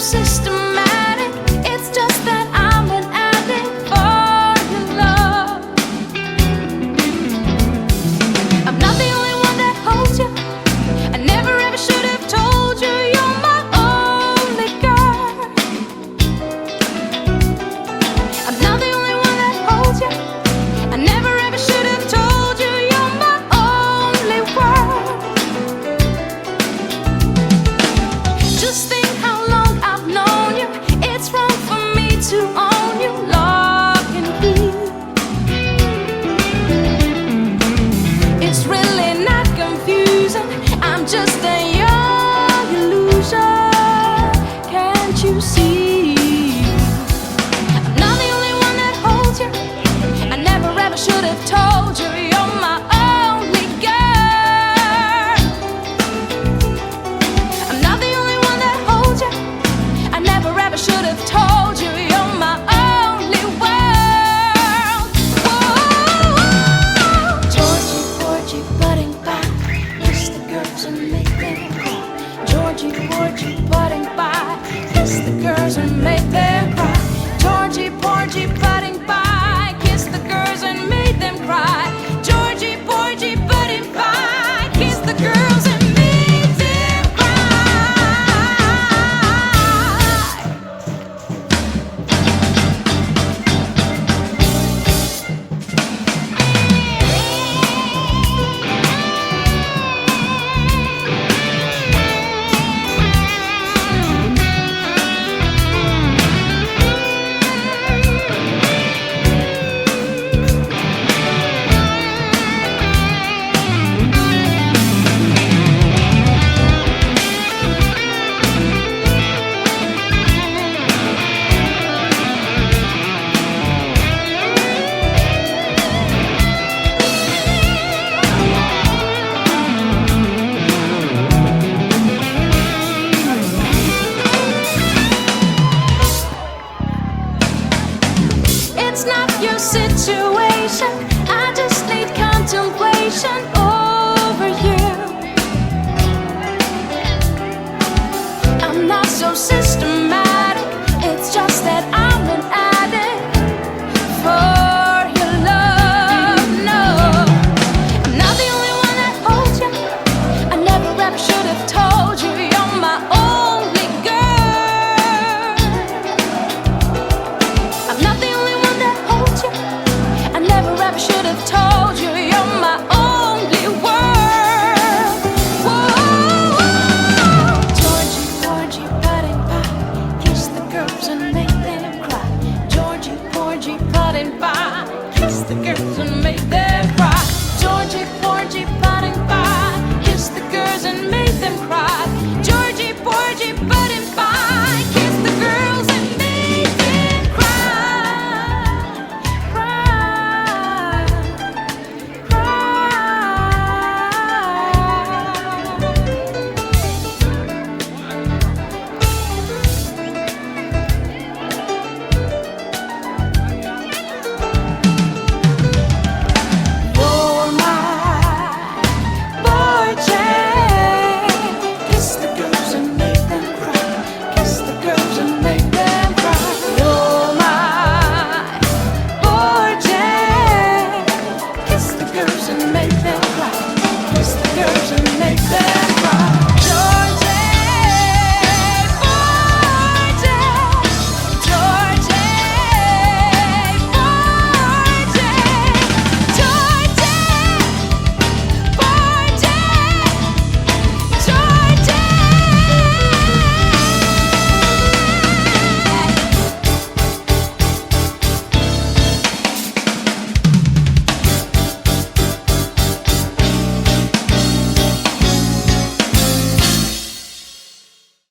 systematic. It's just that I'm an addict for your love. I'm not the only one that holds you. I never ever should have told you you're my only girl. I'm not the only one that holds you. I never ever should have told you you're my only world. Just think how long I've known you. It's wrong for me to own you, lock and key. It's really not confusing. I'm just a young illusion. Can't you see? I'm not the only one that holds you. I never ever should have told you you're my only girl. I'm not the only one that holds you. I never ever should have told you you're my only world. Whoa. Georgie, Porgy, budding by, kiss the girls and make them cry. Georgie, Porgy, budding by, kiss the girls and make them cry. Georgie, Porgy, budding by, kiss the girls and made them cry. Georgie, Porgy, budding by, kiss the girls and made them cry. It's not your situation. I just need contemplation over you. I'm not so sensitive.